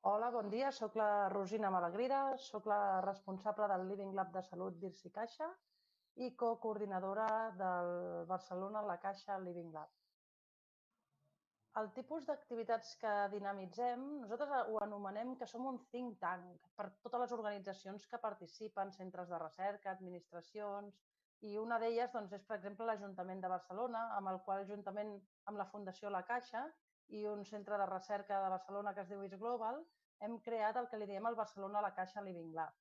Hola, bon dia. Soc la Rosina Malagrida, soc la responsable del Living Lab de Salut d'Irsi Caixa i cocoordinadora del Barcelona La Caixa Living Lab. El tipus d'activitats que dinamitzem, nosaltres ho anomenem que som un think tank per totes les organitzacions que participen, centres de recerca, administracions, i una d'elles és, per exemple, l'Ajuntament de Barcelona, amb el qual, juntament amb la Fundació La Caixa i un centre de recerca de Barcelona que es diu Is Global, hem creat el que li diem el Barcelona La Caixa Living Lab.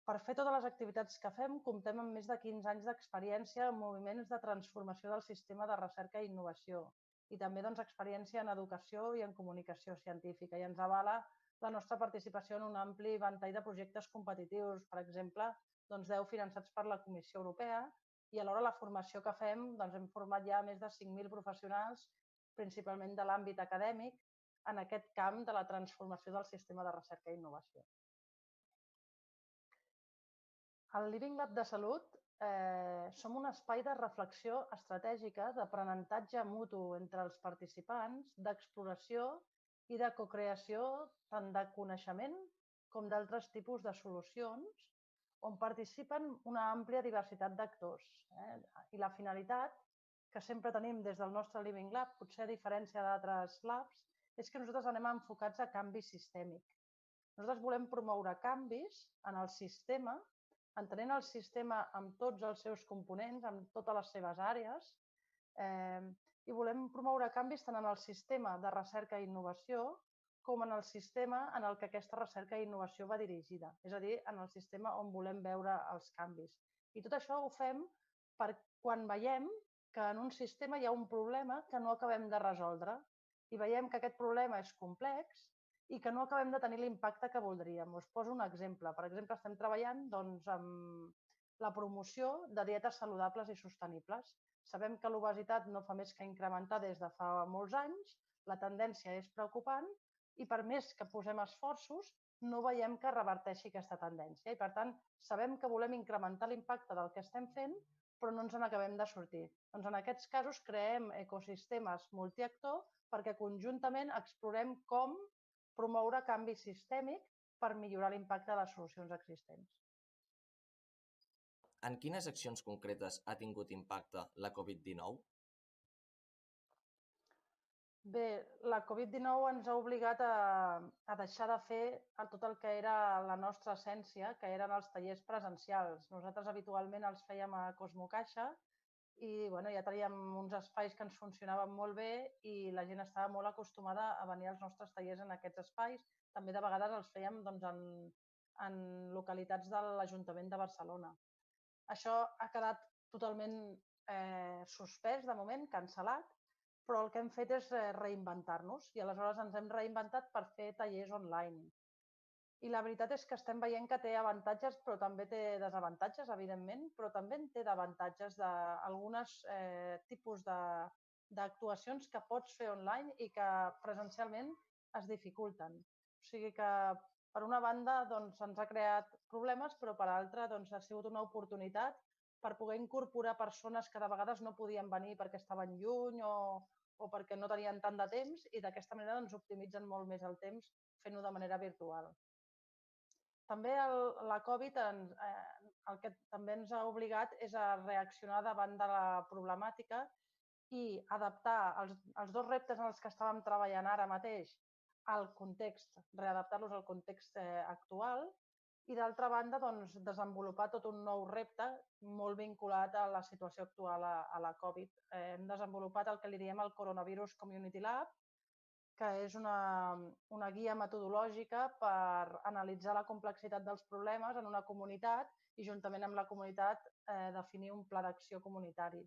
Per fer totes les activitats que fem, comptem amb més de 15 anys d'experiència en moviments de transformació del sistema de recerca i innovació i també experiència en educació i en comunicació científica, i ens avala la nostra participació en un ampli ventall de projectes competitius, per exemple, 10 finançats per la Comissió Europea, i alhora la formació que fem, hem format ja més de 5.000 professionals, principalment de l'àmbit acadèmic, en aquest camp de la transformació del sistema de recerca i innovació. Al Living Lab de Salut som un espai de reflexió estratègica, d'aprenentatge mutu entre els participants, d'exploració i de cocreació tant de coneixement com d'altres tipus de solucions, on participen una àmplia diversitat d'actors. I la finalitat que sempre tenim des del nostre Living Lab, potser a diferència d'altres labs, és que nosaltres anem enfocats a canvi sistèmic. Nosaltres volem promoure canvis en el sistema, entenent el sistema amb tots els seus components, amb totes les seves àrees, i volem promoure canvis tant en el sistema de recerca i innovació com en el sistema en el que aquesta recerca i innovació va dirigida, és a dir, en el sistema on volem veure els canvis. I tot això ho fem per quan veiem que en un sistema hi ha un problema que no acabem de resoldre i veiem que aquest problema és complex i que no acabem de tenir l'impacte que voldríem. Us poso un exemple. Per exemple, estem treballant amb la promoció de dietes saludables i sostenibles. Sabem que l'obesitat no fa més que incrementar des de fa molts anys, la tendència és preocupant i per més que posem esforços no veiem que reverteixi aquesta tendència. I per tant, sabem que volem incrementar l'impacte del que estem fent, però no ens n'acabem de sortir. Doncs en aquests casos creem ecosistemes multiactor perquè conjuntament explorem com promoure canvi sistèmic per millorar l'impacte de les solucions existents. En quines accions concretes ha tingut impacte la Covid-19? Bé, la Covid-19 ens ha obligat a deixar de fer tot el que era la nostra essència, que eren els tallers presencials. Nosaltres habitualment els fèiem a Cosmocaixa i ja teníem uns espais que ens funcionaven molt bé i la gent estava molt acostumada a venir als nostres tallers en aquests espais. També de vegades els fèiem en localitats de l'Ajuntament de Barcelona. Això ha quedat totalment suspès de moment, cancel·lat, però el que hem fet és reinventar-nos i aleshores ens hem reinventat per fer tallers online. I la veritat és que estem veient que té avantatges, però també té desavantatges, evidentment, però també en té d'avantatges d'alguns tipus d'actuacions que pots fer online i que presencialment es dificulten. O sigui que, per una banda, ens ha creat problemes, però per altra ha sigut una oportunitat per poder incorporar persones que de vegades no podien venir perquè estaven lluny o perquè no tenien tant de temps i d'aquesta manera optimitzen molt més el temps fent-ho de manera virtual. També la Covid el que també ens ha obligat és a reaccionar davant de la problemàtica i adaptar els dos reptes en els que estàvem treballant ara mateix al context, readaptar-los al context actual i d'altra banda desenvolupar tot un nou repte molt vinculat a la situació actual a la Covid. Hem desenvolupat el que li diem el Coronavirus Community Lab, que és una guia metodològica per analitzar la complexitat dels problemes en una comunitat i juntament amb la comunitat definir un pla d'acció comunitari.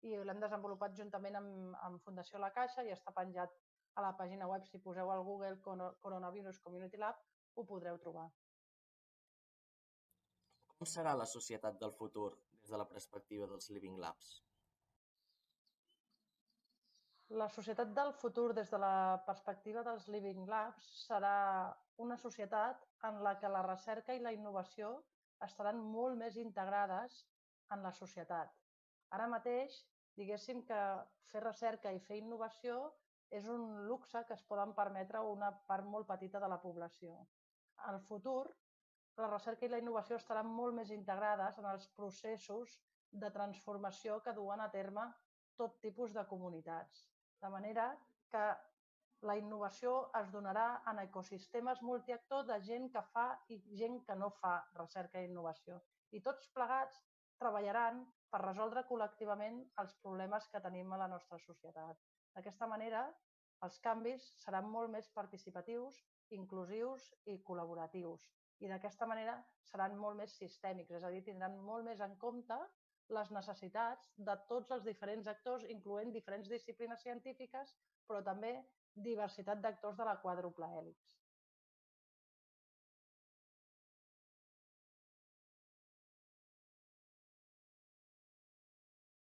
I l'hem desenvolupat juntament amb Fundació La Caixa i està penjat a la pàgina web. Si poseu al Google Coronavirus Community Lab ho podreu trobar. Com serà la societat del futur des de la perspectiva dels Living Labs? La societat del futur des de la perspectiva dels Living Labs serà una societat en la que la recerca i la innovació estaran molt més integrades en la societat. Ara mateix, diguéssim que fer recerca i fer innovació és un luxe que es poden permetre una part molt petita de la població. Al futur, la recerca i la innovació estaran molt més integrades en els processos de transformació que duen a terme tot tipus de comunitats. De manera que la innovació es donarà en ecosistemes multiactor de gent que fa i gent que no fa recerca i innovació. I tots plegats treballaran per resoldre col·lectivament els problemes que tenim a la nostra societat. D'aquesta manera, els canvis seran molt més participatius, inclusius i col·laboratius. I d'aquesta manera seran molt més sistèmics, és a dir, tindran molt més en compte les necessitats de tots els diferents actors, incloent diferents disciplines científiques, però també diversitat d'actors de la quàdruple hèlix.